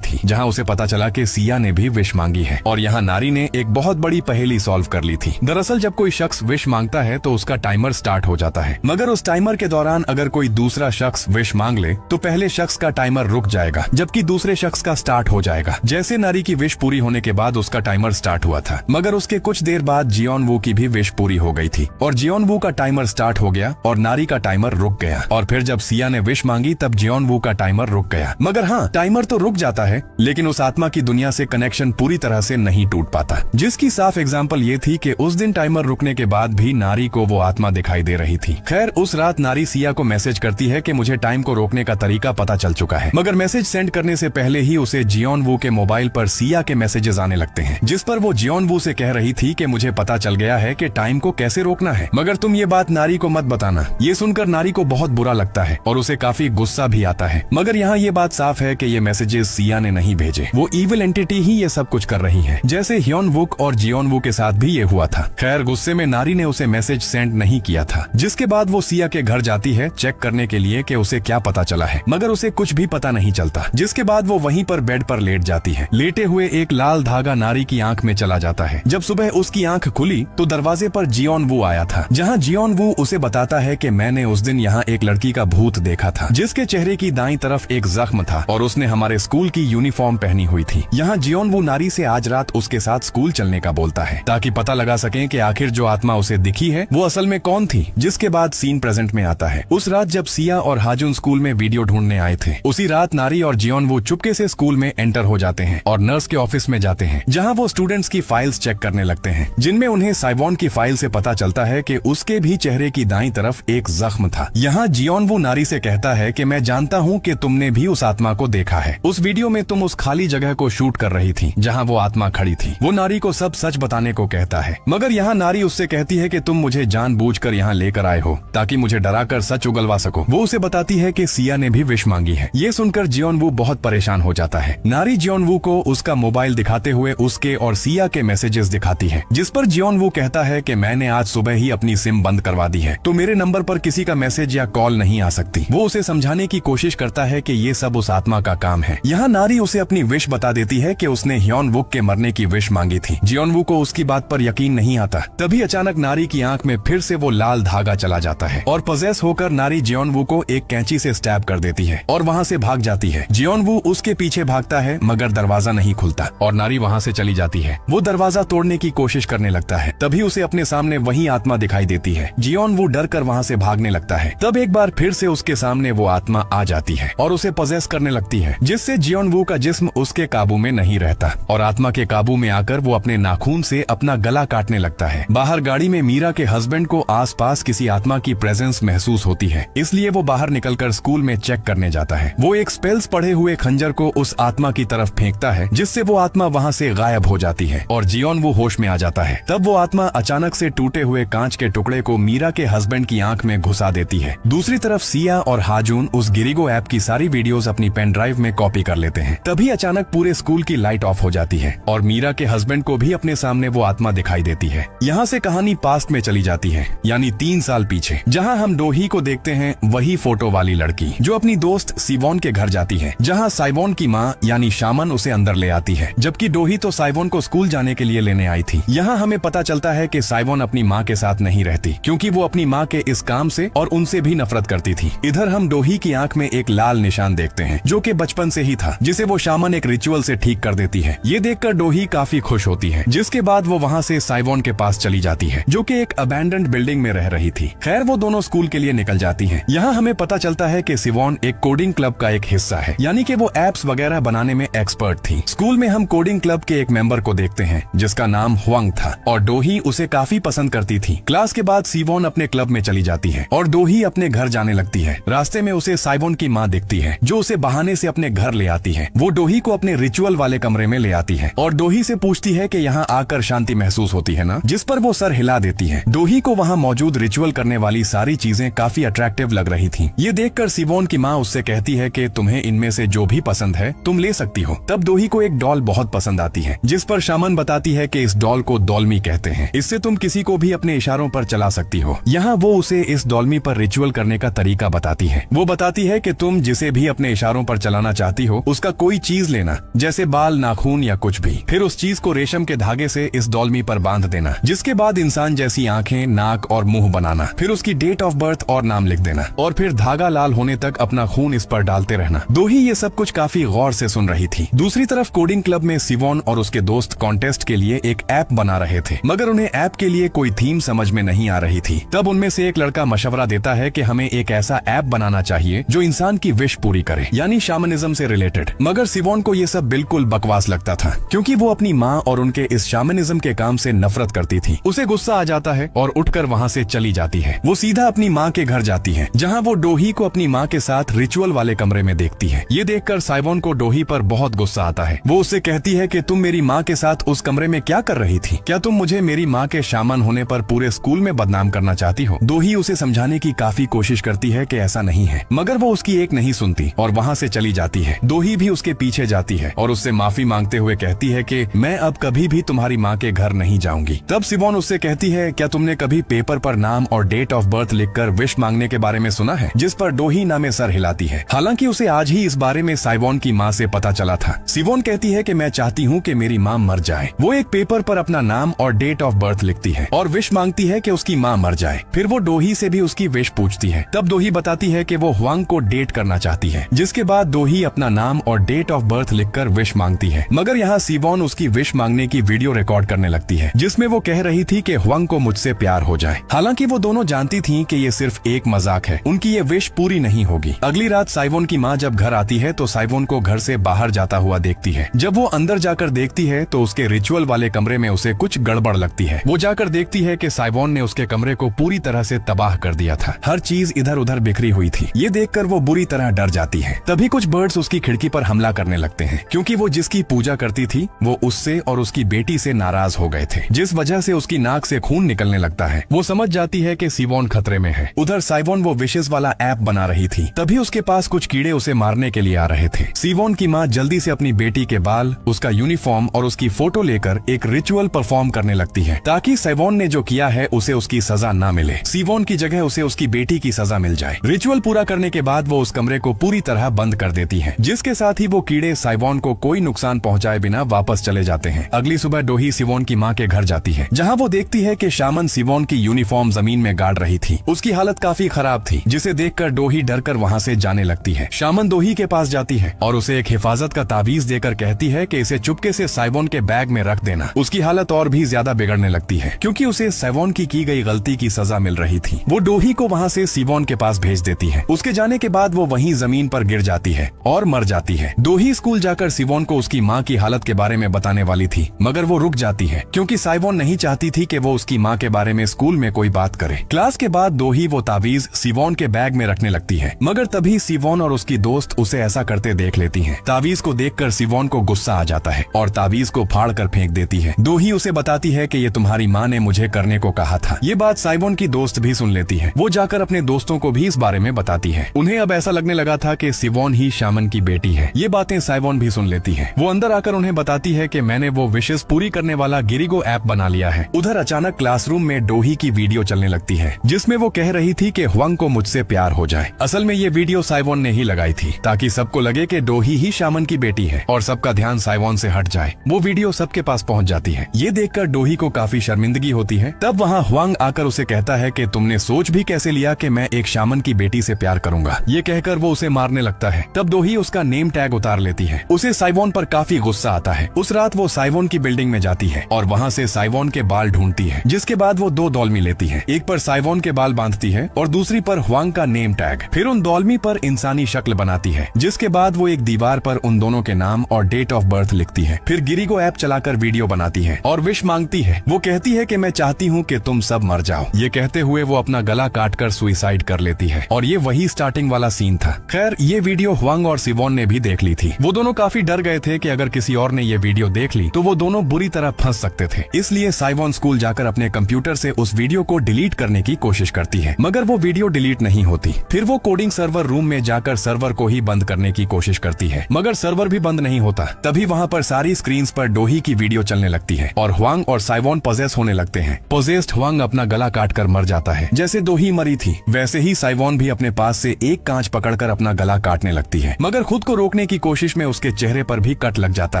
थी, जहाँ उसे पता चला कि सिया ने भी विश मांगी है। और यहाँ नारी ने एक बहुत बड़ी पहेली सॉल्व कर ली थी। दरअसल जब कोई शख्स विश मांगता है तो उसका टाइमर स्टार्ट हो जाता है, मगर उस टाइमर के दौरान अगर कोई दूसरा शख्स विश मांग ले तो पहले शख्स का टाइमर रुक जाएगा, जबकि दूसरे शख्स का स्टार्ट हो जाएगा। जैसे नारी की विश पूरी होने के बाद उसका टाइमर स्टार्ट हुआ था, मगर उसके कुछ देर बाद जियोनवू की भी विश पूरी हो गई थी और जियोनवू का टाइमर स्टार्ट हो गया और नारी का टाइमर रुक गया। और फिर जब सिया ने विश मांगी तब जियोनवू का टाइमर रुक गया। मगर हाँ, टाइमर तो रुक जाता है, लेकिन उस आत्मा की दुनिया से कनेक्शन पूरी तरह से नहीं टूट पाता, जिसकी साफ एग्जाम्पल ये थी कि उस दिन टाइमर रुकने के बाद भी नारी को वो आत्मा दिखाई दे रही थी। खैर, उस रात नारी सिया को मैसेज करती है कि मुझे टाइम को रोकने का तरीका पता चल चुका है। मगर मैसेज सेंड करने से पहले ही उसे जियोनवू के मोबाइल पर सिया के मैसेजेस आने लगते हैं, जिस पर वो जियोनवू से कह रही थी कि मुझे पता चल गया है कि टाइम को कैसे रोकना है, मगर तुम ये बात नारी को मत बताना। ये सुनकर नारी को बहुत बुरा लगता है और उसे काफी गुस्सा भी आता है। मगर यहाँ ये बात साफ है कि ये मैसेजेस सिया ने नहीं भेजे, वो इविल एंटिटी ही ये सब कुछ कर रही है, जैसे ह्योनवुक और जियोनवू के साथ भी ये हुआ था। खैर, गुस्से में नारी ने उसे मैसेज सेंड नहीं किया था, जिसके बाद वो सिया के घर जाती है चेक करने के लिए कि उसे क्या पता चला है, मगर उसे कुछ भी पता नहीं चलता। जिसके बाद वो वहीं पर बेड पर लेट जाती है। लेटे हुए एक लाल धागा नारी की आंख में चला जाता है। जब सुबह उसकी आंख खुली तो दरवाजे पर जियोनवू आया था, जहाँ जियोनवू उसे बताता है कि मैंने उस दिन यहाँ एक लड़की का भूत देखा था, जिसके चेहरे की दाईं तरफ एक जख्म था और उसने हमारे स्कूल की यूनिफॉर्म पहनी हुई थी। यहाँ जियोनवू नारी से आज रात उसके साथ स्कूल चलने का बोलता है, ताकि पता लगा सकें कि आखिर जो आत्मा उसे दिखी है वो असल में कौन थी। जिसके बाद सीन प्रेजेंट में आता है। उस रात जब सिया और हाजुन स्कूल में वीडियो ढूंढने आए थे, उसी रात नारी और जियोनवू चुपके से स्कूल में एंटर हो जाते हैं और नर्स के ऑफिस में जाते हैं, जहाँ वो स्टूडेंट्स की फाइल्स चेक करने लगते हैं, जिनमें उन्हें साइवॉन की फाइल से पता चलता है कि उसके भी चेहरे की दाईं तरफ एक जख्म था। यहाँ जियोनवू नारी से कहता है कि मैं जानता हूँ कि तुमने भी उस आत्मा को देखा है। उस वीडियो में तुम उस खाली जगह को शूट कर रही थी जहाँ वो आत्मा खड़ी थी। वो नारी को सब सच बताने को कहता है, मगर यहाँ नारी उससे कहती है कि तुम मुझे जानबूझकर यहाँ लेकर आए हो ताकि मुझे डराकर सच उगलवा सको। वो उसे बताती है कि सिया ने भी विश मांगी है। ये सुनकर जियोनवू बहुत परेशान हो जाता है। नारी जियोनवू को उसका मोबाइल दिखाते हुए उसके और सिया के मैसेजेस दिखाती है, जिस पर जियोनवू कहता है कि मैंने आज सुबह ही अपनी सिम बंद करवा दी है, तो मेरे नंबर पर किसी का मैसेज या कॉल नहीं आ सकती। वो उसे समझाने की कोशिश करता है कि ये सब उस आत्मा का काम है। यहाँ नारी उसे अपनी विश बता देती है कि उसने ह्योनवुक के मरने की विश मांगी थी। जियोनवू को उसकी बात पर यकीन नहीं आता। तभी अचानक नारी की आंख में फिर से वो लाल धागा चला जाता है और पजेस होकर नारी जियोनवू को एक कैंची से स्टैब कर देती है और वहाँ से भाग जाती है। जियोनवू उसके पीछे भागता है, मगर दरवाजा नहीं खुलता और नारी वहाँ से चली जाती है। वो दरवाजा तोड़ने की कोशिश करने लगता है, तभी उसे अपने सामने वही आत्मा दिखाई देती है। जियोनवू डर कर वहाँ से भागने लगता है। तब एक बार फिर से उसके सामने वो आत्मा आ जाती है और उसे पजेस करने लगती है, जिससे जियोनवू का जिस्म उसके काबू में नहीं रहता और आत्मा के काबू में आकर वो अपने नाखून से अपना गला काटने लगता है। बाहर गाड़ी में मीरा के हस्बैंड को आसपास किसी आत्मा की प्रेजेंस महसूस होती है, इसलिए वो बाहर निकलकर स्कूल में चेक करने जाता है। वो एक स्पेल्स पढ़े हुए खंजर को उस आत्मा की तरफ फेंकता है, जिससे वो आत्मा वहाँ से गायब हो जाती है और जियोनवू होश में आ जाता है। तब वो आत्मा अचानक से टूटे हुए कांच के टुकड़े को मीरा के हस्बैंड की आंख में घुसा देती है। दूसरी तरफ सिया और हाजुन उस गिरिगो ऐप की सारी वीडियोस अपनी पेन ड्राइव में कॉपी कर लेते हैं। तभी अचानक पूरे स्कूल की लाइट ऑफ हो जाती है और मीरा के हस्बैंड को भी अपने सामने वो आत्मा दिखाई देती है। यहाँ से कहानी पास्ट में चली जाती है, यानी 3 साल पीछे, जहाँ हम डोही को देखते हैं, वही फोटो वाली लड़की जो अपनी दोस्त सीवॉन के घर जाती है, जहाँ साइवॉन की माँ यानी शामन उसे अंदर ले आती है, जबकि डोही तो साइवॉन को स्कूल जाने के लिए लेने आई थी। यहाँ हमें पता चलता है कि साइवॉन अपनी माँ के साथ नहीं रहती, क्योंकि वो अपनी माँ के इस काम से और उनसे भी नफरत करती थी। इधर हम डोही की आंख में एक लाल निशान देखते हैं, जो कि बचपन से ही था, जिसे वो शामन एक रिचुअल से ठीक कर देती है। ये देखकर डोही काफी खुश होती है, जिसके बाद वो वहाँ से साइवॉन के पास चली जाती है, जो कि एक अबैंडन्ड बिल्डिंग में रह रही थी। खैर, वो दोनों स्कूल के लिए निकल जाती हैं। यहाँ हमें पता चलता है कि सिवॉन एक कोडिंग क्लब का एक हिस्सा है, यानी कि वो एप्स वगैरह बनाने में एक्सपर्ट थी। स्कूल में हम कोडिंग क्लब के एक मेंबर को देखते हैं, जिसका नाम हुआंग था, और डोही डोही उसे काफी पसंद करती थी। क्लास के बाद सिवोन अपने क्लब में चली जाती है और डोही अपने घर जाने लगती है। रास्ते में उसे साइवोन की माँ दिखती है जो उसे बहाने से अपने घर ले आती है। वो डोही को अपने रिचुअल वाले कमरे में ले आती है और डोही से पूछती है कि यहाँ आकर शांति महसूस होती है ना, जिस पर वो सर हिला देती है। डोही को वहाँ मौजूद रिचुअल करने वाली सारी चीजें काफी अट्रैक्टिव लग रही थी। ये देखकर सिवोन की माँ उससे कहती है कि तुम्हें इनमें से जो भी पसंद है तुम ले सकती हो। तब डोही को एक डॉल बहुत पसंद आती है, जिस पर शामन बताती है कि इस डॉल को डॉल्मी कहते हैं। इससे तुम किसी को भी अपने इशारों पर चला सकती हो। यहाँ वो उसे इस डॉल्मी पर रिचुअल करने का तरीका बताती है। वो बताती है कि तुम जिसे भी अपने इशारों पर चलाना चाहती हो उसका कोई चीज लेना, जैसे बाल, नाखून या कुछ भी। फिर उस चीज को रेशम के धागे से इस डॉल्मी पर बांध देना, जिसके बाद इंसान जैसी आंखें, नाक और मुंह बनाना। फिर उसकी डेट ऑफ बर्थ और नाम लिख देना और फिर धागा लाल होने तक अपना खून इस पर डालते रहना। डोही ये सब कुछ काफी गौर से सुन रही थी। दूसरी तरफ कोडिंग क्लब में सिवोन और उसके दोस्त कॉन्टेस्ट के लिए एक ऐप बना रहे थे, मगर उन्हें ऐप के लिए कोई थीम समझ में नहीं आ रही थी। तब उनमें से एक लड़का मशवरा देता है कि हमें एक ऐसा ऐप बनाना चाहिए जो इंसान की विश पूरी करे, यानी शामनिज्म से रिलेटेड। मगर सिवोन को ये सब बिल्कुल बकवास लगता था, क्योंकि वो अपनी माँ और उनके इस शामनिज्म के काम से नफरत करती थी। उसे गुस्सा आ जाता है और उठकर वहाँ से चली जाती है। वो सीधा अपनी माँ के घर जाती है, जहाँ वो डोही को अपनी माँ के साथ रिचुअल वाले कमरे में देखती है। ये देखकर साइवोन को डोही पर बहुत गुस्सा आता है। वो उससे कहती है कि तुम मेरी माँ के साथ उस कमरे में क्या कर रही थी? क्या तुम मुझे मेरी माँ के शामन होने पर पूरे स्कूल में बदनाम करना चाहती हो? डोही उसे समझाने की काफी कोशिश करती है कि ऐसा नहीं है, मगर वो उसकी एक नहीं सुनती और वहाँ से चली जाती है। डोही भी उसके पीछे जाती है और उससे माफी मांगते हुए कहती है कि मैं अब कभी भी तुम्हारी माँ के घर नहीं जाऊंगी। तब सिवोन उससे कहती है, क्या तुमने कभी पेपर पर नाम और डेट ऑफ बर्थ लिखकर विश मांगने के बारे में सुना है? जिस पर डोही ना में सर हिलाती है। हालांकि उसे आज ही इस बारे में साइवोन की माँ से पता चला था। सिवोन कहती है कि मैं चाहती हूँ कि मेरी माँ मर जाए। वो एक पेपर पर अपना नाम और डेट ऑफ बर्थ लिखती है और विश मांगती है कि उसकी माँ मर जाए। फिर वो डोही से भी उसकी विश पूछती है। तब डोही बताती है कि वो हुआंग को डेट करना चाहती है, जिसके बाद डोही अपना नाम और डेट ऑफ बर्थ लिखकर विश मांगती है। मगर यहाँ सिवोन उसकी विश मांगने की वीडियो रिकॉर्ड करने लगती है, जिसमें वो कह रही थी कि हुआंग को मुझसे प्यार हो जाए। हालांकि वो दोनों जानती थी कि ये सिर्फ एक मजाक है, उनकी ये विश पूरी नहीं होगी। अगली रात साइवोन की माँ जब घर आती है तो साइवोन को घर से बाहर जाता हुआ देखती है। जब वो अंदर जाकर देखती है तो उसके रिचुअल वाले कमरे में उसे कुछ गड़बड़ लगती है। वो जाकर देखती है कि साइवोन ने उसके कमरे को पूरी तरह से तबाह कर दिया था। हर चीज इधर उधर बिखरी हुई थी। ये देखकर वो बुरी तरह डर जाती है। तभी कुछ बर्ड्स उसकी खिड़की पर हमला करने लगते हैं, क्योंकि वो जिसकी पूजा करती थी वो उससे और उसकी बेटी से नाराज हो गए थे, जिस वजह से उसकी नाक से खून निकलने लगता है। वो समझ जाती है कि सिवोन खतरे में है। उधर साइवोन वो विशेष वाला ऐप बना रही थी। तभी उसके पास कुछ कीड़े उसे मारने के लिए आ रहे थे। सिवोन की माँ जल्दी से अपनी बेटी के बाल, उसका यूनिफॉर्म और उसकी फोटो लेकर एक रिचुअल परफॉर्म करने लगती है, ताकि साइवोन ने जो किया है उसे उसकी सजा न मिले। सिवोन की जगह उसे उसकी बेटी की सजा मिल जाए। रिचुअल पूरा करने के बाद वो उस कमरे को पूरी तरह बंद कर देती है, जिसके साथ ही वो कीड़े साइवोन को कोई नुकसान पहुंचाए बिना वापस चले जाते हैं। अगली सुबह डोही सिवोन की माँ के घर जाती है, जहाँ वो देखती है कि शामन सिवोन की यूनिफॉर्म जमीन में गाड़ रही थी। उसकी हालत काफी खराब थी, जिसे देखकर डोही डरकर वहाँ से जाने लगती है। शामन डोही के पास जाती है और उसे एक हिफाजत का तावीज देकर कहती है कि इसे चुपके से साइवोन के बैग में रख देना। उसकी हालत और भी ज्यादा बिगड़ने लगती है, क्योंकि उसे साइवोन की गई गलती की सजा मिल रही थी। वो डोही को वहाँ से सिवोन के पास भेज देती है। उसके जाने के बाद वो वहीं जमीन पर गिर जाती है और मर जाती है। डोही स्कूल जाकर सिवोन को उसकी माँ की हालत के बारे में बताने वाली थी, मगर वो रुक जाती है, क्योंकि साइवोन नहीं चाहती थी कि वो उसकी माँ के बारे में स्कूल में कोई बात करे। क्लास के बाद डोही वो तावीज सिवोन के बैग में रखने लगती है, मगर तभी सिवोन और उसकी दोस्त उसे ऐसा करते देख लेती हैं। तावीज को देखकर सिवोन को गुस्सा आ जाता है और तावीज को फाड़ कर फेंक देती है। डोही उसे बताती है कि ये तुम्हारी माँ ने मुझे करने को कहा था। ये बात साइवोन की दोस्त भी सुन लेती है। वो जाकर अपने दोस्तों को भी इस बारे में बताती है। उन्हें अब ऐसा लगने लगा था कि सिवोन ही शामन की बेटी है। ये बातें साइवोन भी सुन लेती है। वो अंदर आकर उन्हें बताती है कि मैंने वो विशेष पूरी करने वाला गिरिगो ऐप बना लिया है। उधर अचानक क्लासरूम में डोही की वीडियो चलने लगती है, जिसमें वो कह रही थी कि हुआंग को मुझसे प्यार हो जाए। असल में ये वीडियो साइवोन ने ही लगाई थी, ताकि सबको लगे कि डोही ही शामन की बेटी है और सबका ध्यान साइवोन से हट जाए। वो वीडियो सबके पास पहुंच जाती है। ये देखकर डोही को काफी शर्मिंदगी होती है। तब वहाँ हुआंग आकर उसे कहता है कि तुमने सोच भी कैसे लिया कि मैं एक शामन की बेटी से प्यार करूंगा। ये कहकर वो उसे मारने लगता है। तब डोही उसका नेम टैग उतार लेती है। उसे साइवोन पर काफी गुस्सा आता है। उस रात वो साइवोन की बिल्डिंग में जाती है और वहाँ से साइवोन के बाल ढूंढती है, जिसके बाद वो 2 डॉल्मी लेती है। एक पर साइवोन के बाल बांधती है और दूसरी पर हुआंग का नेम टैग। फिर उन डॉल्मी पर इंसानी शक्ल बनाती है, जिसके बाद वो एक दीवार पर उन दोनों के नाम और डेट ऑफ बर्थ लिखती है। फिर गिरिगो ऐप चलाकर वीडियो बनाती है और विश मांगती है है। वो कहती है कि मैं चाहती हूँ कि तुम सब मर जाओ। ये कहते हुए वो अपना गला काटकर सुसाइड कर लेती है और ये वही स्टार्टिंग वाला सीन था। खैर ये वीडियो ह्वांग और सिवोन ने भी देख ली थी। वो दोनों काफी डर गए थे कि अगर किसी और ने ये वीडियो देख ली तो वो दोनों बुरी तरह फंस सकते थे। इसलिए साइवॉन स्कूल जाकर अपने कंप्यूटर से उस वीडियो को डिलीट करने की कोशिश करती है, मगर वो वीडियो डिलीट नहीं होती। फिर वो कोडिंग सर्वर रूम में जाकर सर्वर को ही बंद करने की कोशिश करती है, मगर सर्वर भी बंद नहीं होता। तभी वहाँ पर सारी स्क्रीन्स पर डोही की वीडियो चलने लगती है और ह्वांग और साइवॉन पॉजेस होने लगते हैं। पॉजेस्ड ह्वांग अपना गला काटकर मर जाता है। जैसे डोही मरी थी वैसे ही साइवॉन भी अपने पास से एक कांच पकड़कर अपना गला काटने लगती है, मगर खुद को रोकने की कोशिश में उसके चेहरे पर भी कट लग जाता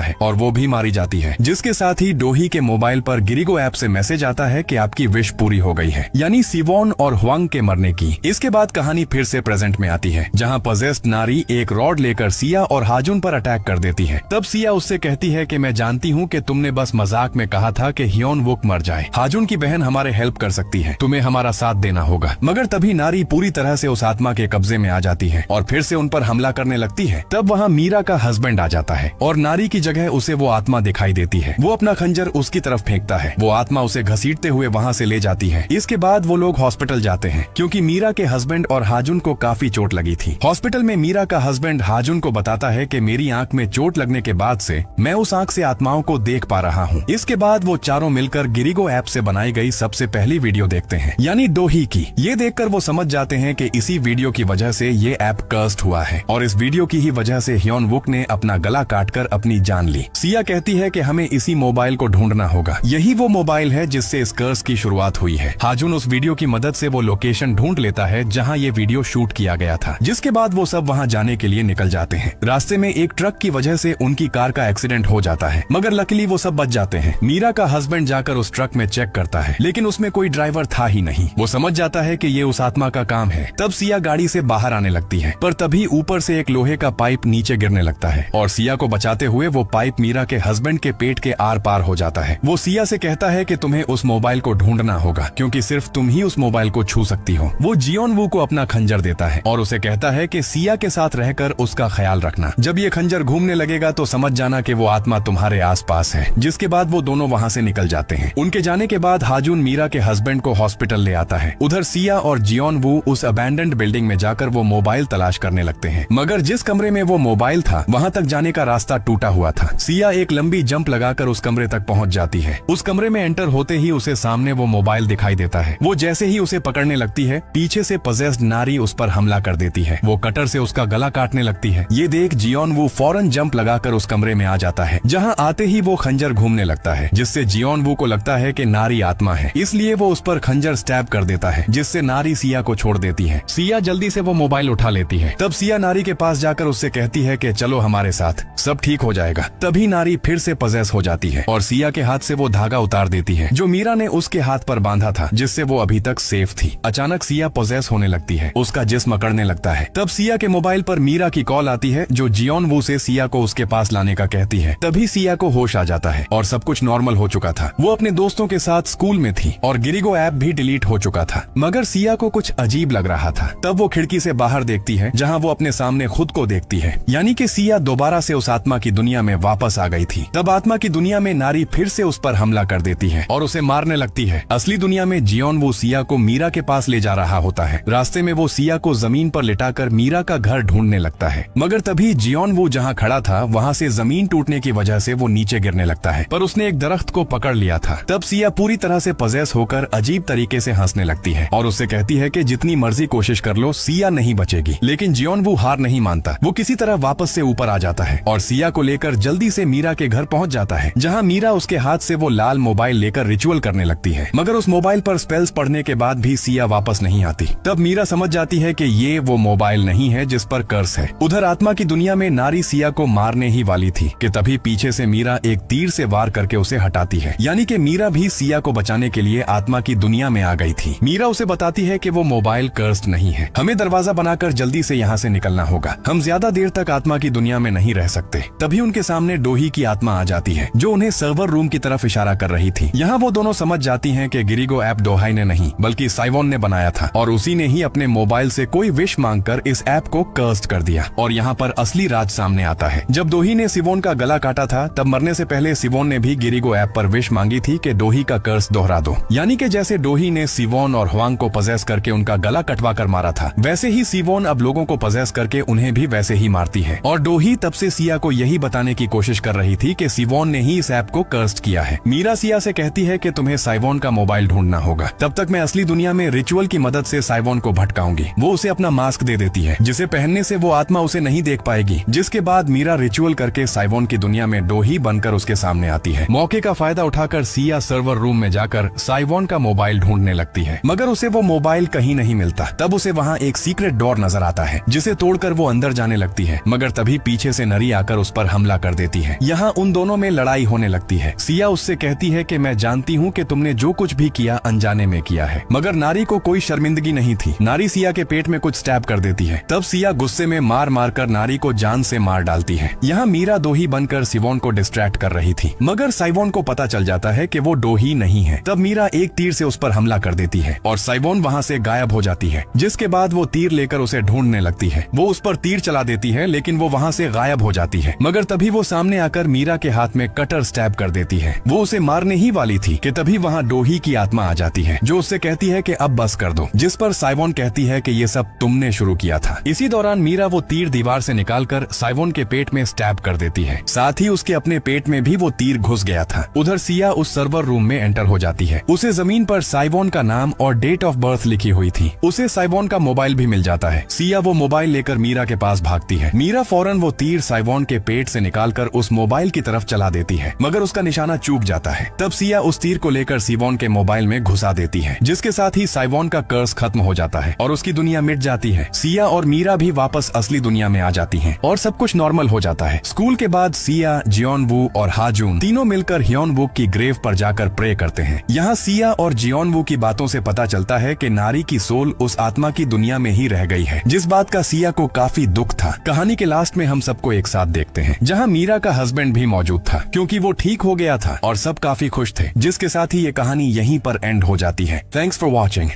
है और वो भी मारी जाती है। जिसके साथ ही डोही के मोबाइल पर गिरिगो ऐप से मैसेज आता है कि आपकी विश पूरी हो गई है, यानी सिवोन और ह्वांग के मरने की। इसके बाद कहानी फिर से प्रेजेंट में आती है, जहाँ पॉजेस्ड नारी एक रॉड लेकर सिया और हाजुन पर अटैक कर देती है। तब सिया उससे कहती है कि मैं जानती हूँ कि तुमने बस मजाक में कहा था कि ह्योन वुक मर जाए। हाजुन की बहन हमारे हेल्प कर सकती है, तुम्हें हमारा साथ देना होगा। मगर तभी नारी पूरी तरह से उस आत्मा के कब्जे में आ जाती है और फिर से उन पर हमला करने लगती है। तब वहाँ मीरा का हस्बैंड आ जाता है और नारी की जगह उसे वो आत्मा दिखाई देती है। वो अपना खंजर उसकी तरफ फेंकता है। वो आत्मा उसे घसीटते हुए वहाँ से ले जाती है। इसके बाद वो लोग हॉस्पिटल जाते हैं क्योंकि मीरा के हस्बैंड और हाजुन को काफी चोट लगी थी। हॉस्पिटल में मीरा का हस्बैंड हाजुन को बताता है कि मेरी आंख में चोट लगने के बाद से मैं उस आंख से आत्माओं को देख पा रहा हूँ। इसके बाद वो चारों मिलकर गिरिगो ऐप से बनाई गई सबसे पहली वीडियो देखते हैं, यानी डोही की। ये देखकर वो समझ जाते हैं कि इसी वीडियो की वजह से ये ऐप कर्स्ड हुआ है और इस वीडियो की ही वजह से ह्योन वुक ने अपना गला काटकर अपनी जान ली। सिया कहती है कि हमें इसी मोबाइल को ढूंढना होगा, यही वो मोबाइल है जिससे इस कर्स की शुरुआत हुई है। हाजुन उस वीडियो की मदद से वो लोकेशन ढूंढ लेता है जहां ये वीडियो शूट किया गया था, जिसके बाद वो सब वहां जाने के लिए निकल जाते हैं। रास्ते में एक ट्रक की वजह से उनकी कार का एक्सीडेंट हो जाता है, मगर लकीली वो सब बच जाते हैं। मीरा का हस्बैंड जाकर उस ट्रक में चेक करता है, लेकिन उसमें कोई ड्राइवर था ही नहीं। वो समझ जाता है कि ये उस आत्मा का काम है। तब सिया गाड़ी से बाहर आने लगती है, पर तभी ऊपर से एक लोहे का पाइप नीचे गिरने लगता है और सिया को बचाते हुए वो पाइप मीरा के हस्बैंड के पेट के आर पार हो जाता है। वो सिया से कहता है कि तुम्हें उस मोबाइल को ढूंढना होगा क्योंकि सिर्फ तुम ही उस मोबाइल को छू सकती हो। वो जियोन वू को अपना खंजर देता है और उसे कहता है कि सिया के साथ रहकर उसका ख्याल रखना। जब ये खंजर घूमने लगेगा तो समझ जाना कि वो आत्मा तुम्हारे आसपास है। जिसके बाद वो दोनों वहाँ से निकल जाते हैं। उनके जाने के बाद हाजुन मीरा के हस्बैंड को हॉस्पिटल ले आता है। उधर सिया और जियोन वू उस अबैंडन्ड बिल्डिंग में जाकर वो मोबाइल तलाश करने लगते हैं, मगर जिस कमरे में वो मोबाइल था वहाँ तक जाने का रास्ता टूटा हुआ था। सिया एक लंबी जंप लगाकर उस कमरे तक पहुँच जाती है। उस कमरे में एंटर होते ही उसे सामने वो मोबाइल दिखाई देता है। वो जैसे ही उसे पकड़ने लगती है, पीछे से पॉजेस्ड नारी उस पर हमला कर देती है। वो कटर से उसका गला काटने लगती है। ये देख जियोन वू फौरन जंप लगाकर उस कमरे में आ जाता है, जहाँ आते ही वो खंजर घूमने लगता है, जिससे जियोन वू को लगता है कि नारी आत्मा है, इसलिए वो उस पर खंजर स्टैब कर देता है, जिससे नारी सिया को छोड़ देती है। सिया जल्दी से वो मोबाइल उठा लेती है। तब सिया नारी के पास जाकर उससे कहती है कि चलो हमारे साथ, सब ठीक हो जाएगा। तभी नारी फिर से पॉजेस हो जाती है और सिया के हाथ से वो धागा उतार देती है जो मीरा ने उसके हाथ पर बांधा था, जिससे वो अभी तक सेफ थी। अचानक सिया पॉजेस होने लगती है, उसका जिस्म अकड़ने लगता है। तब सिया के मोबाइल पर मीरा की कॉल आती है जो जियोन वू से सिया को उसके पास लाने का कहती है। तभी सिया को होश आ जाता है और सब कुछ नॉर्मल हो चुका था। वो अपने दोस्तों के साथ स्कूल में थी और गिरिगो ऐप भी डिलीट हो चुका था, मगर सिया को कुछ अजीब लग रहा था। तब वो खिड़की से बाहर देखती है जहाँ वो अपने सामने खुद को देखती है, यानी कि सिया दोबारा से उस आत्मा की दुनिया में वापस आ गई थी। तब आत्मा की दुनिया में नारी फिर से उस पर हमला कर देती है और उसे मारने लगती है। असली दुनिया में जियोन वो सिया को मीरा के पास ले जा रहा होता है। रास्ते में वो सिया को जमीन पर लिटाकर मीरा का घर ढूंढने लगता है, मगर तभी जियोन वो जहाँ खड़ा था वहाँ से जमीन टूटने की वजह से वो नीचे गिरने लगता है, पर उसने एक दरख्त को पकड़ लिया था। तब सिया पूरी तरह से पॉजेस होकर अजीब तरीके से हंसने लगती है और उससे कहती है कि जितनी मर्जी कोशिश कर लो सिया नहीं बचेगी। लेकिन जियोन वो हार नहीं मानता। वो किसी तरह वापस से ऊपर आ जाता है और सिया को लेकर जल्दी से मीरा के घर पहुंच जाता है, जहां मीरा उसके हाथ से वो लाल मोबाइल लेकर रिचुअल करने लगती है, मगर उस मोबाइल पर स्पेल्स पढ़ने के बाद भी सिया वापस नहीं आती। तब मीरा समझ जाती है कि ये वो मोबाइल नहीं है जिस पर कर्स है। उधर आत्मा की दुनिया में नारी सिया को मारने ही वाली थी कि तभी पीछे से मीरा एक तीर से वार करके उसे हटाती है, यानी कि मीरा भी सिया को बचाने के लिए आत्मा की दुनिया में आ गई थी। मीरा उसे बताती है कि वो मोबाइल कर्स्ड नहीं है, हमें दरवाजा बनाकर जल्दी से यहाँ से निकलना होगा, हम ज्यादा देर तक आत्मा की दुनिया में नहीं रह सकते। तभी उनके सामने डोही की आत्मा आ जाती है जो उन्हें सर्वर रूम की तरफ इशारा कर रही थी। यहाँ वो दोनों समझ जाती हैं कि गिरिगो ऐप डोहाई ने नहीं बल्कि साइवॉन ने बनाया था और उसी ने ही अपने मोबाइल से कोई विश मांगकर इस ऐप को कर्स्ड कर दिया। और यहाँ पर असली राज सामने आता है। जब डोही ने सिवोन का गला काटा था तब मरने से पहले सिवोन ने भी गिरिगो ऐप पर विश मांगी मांगी थी कि डोही का कर्स दोहरा दो। यानी कि जैसे डोही ने सिवोन और हुआंग को पजेस करके उनका गला कटवा कर मारा था, वैसे ही सिवोन अब लोगों को पजेस करके उन्हें भी वैसे ही मारती है। और डोही तब से सिया को यही बताने की कोशिश कर रही थी कि सिवोन ने ही इस ऐप को कर्स्ड किया है। मीरा सिया से कहती है कि तुम्हें साइवोन का मोबाइल ढूंढना होगा, तब तक मैं असली दुनिया में रिचुअल की मदद से साइवोन को भटकाऊंगी। वो उसे अपना मास्क दे देती है, जिसे पहनने से वो आत्मा उसे नहीं देख पाएगी। जिसके बाद मीरा रिचुअल करके साइवोन की दुनिया में डोही बनकर उसके सामने आती है। मौके का फायदा उठाकर सिया सर्वर रूम में जाकर साइवोन का मोबाइल ढूंढने लगती है, मगर उसे वो मोबाइल कहीं नहीं मिलता। तब उसे वहाँ एक सीक्रेट डोर नजर आता है, जिसे तोड़कर वो अंदर जाने लगती है, मगर तभी पीछे से नरी आकर उस पर हमला कर देती है। यहाँ उन दोनों में लड़ाई होने लगती है। सिया उससे कहती है कि मैं जानती हूँ कि तुमने जो कुछ भी किया अनजाने में किया है, मगर नारी को कोई शर्मिंदगी नहीं थी। नारी सिया के पेट में कुछ स्टैब कर देती है। तब सिया गुस्से में मार मार कर नारी को जान से मार डालती है। यहाँ मीरा डोही बनकर सिवोन को डिस्ट्रैक्ट कर रही थी, मगर साइवोन को पता चल जाता है कि वो डोही नहीं है। तब मीरा एक तीर से उस पर हमला कर देती है और साइवोन वहाँ से गायब हो जाती है। जिसके बाद वो तीर लेकर उसे ढूंढने लगती है। वो उस पर तीर चला देती है, लेकिन वो वहाँ से गायब हो जाती है। मगर तभी वो सामने आकर मीरा के हाथ में कटर स्टैब कर देती है। वो उसे मारने ही वाली थी कि तभी वहाँ डोही की आत्मा आ जाती है, जो उससे कहती है कि अब बस कर दो। जिस पर साइवोन कहती है कि ये सब तुमने शुरू किया था। इसी दौरान मीरा वो तीर दीवार से निकालकर साइवोन के पेट में स्टैब कर देती है। साथ ही उसके अपने पेट में भी वो तीर घुस गया था। उधर सिया उस सर्वर रूम में एंटर हो जाती है। उसे जमीन पर साइवोन का नाम और डेट ऑफ बर्थ लिखी हुई थी। उसे साइवोन का मोबाइल भी मिल जाता है। सिया वो मोबाइल लेकर मीरा के पास भागती है। मीरा फौरन वो तीर साइवोन के पेट से निकालकर उस मोबाइल की तरफ चला देती है, मगर उसका निशाना चूक जाता है। तब सिया उस तीर को लेकर सिवोन के मोबाइल में घुसा देती है, जिसके साथ ही साइवोन का कर्स खत्म हो जाता है और उसकी दुनिया मिट जाती है। सिया और मीरा भी वापस असली दुनिया में आ जाती हैं और सब कुछ नॉर्मल हो जाता है। स्कूल के बाद सिया, जियोन वू और हाजून तीनों मिलकर ह्योन वू की ग्रेव पर जाकर प्रे करते हैं। यहाँ सिया और जियोन वू की बातों से पता चलता है कि नारी की सोल उस आत्मा की दुनिया में ही रह गई है, जिस बात का सिया को काफी दुख था। कहानी के लास्ट में हम सबको एक साथ देखते हैं, जहाँ मीरा का हस्बैंड भी मौजूद था, क्योंकि वो ठीक हो गया था और सब काफी खुश थे। जिसके साथ ही ये कहानी यहीं पर एंड हो जाती है। Thanks for watching.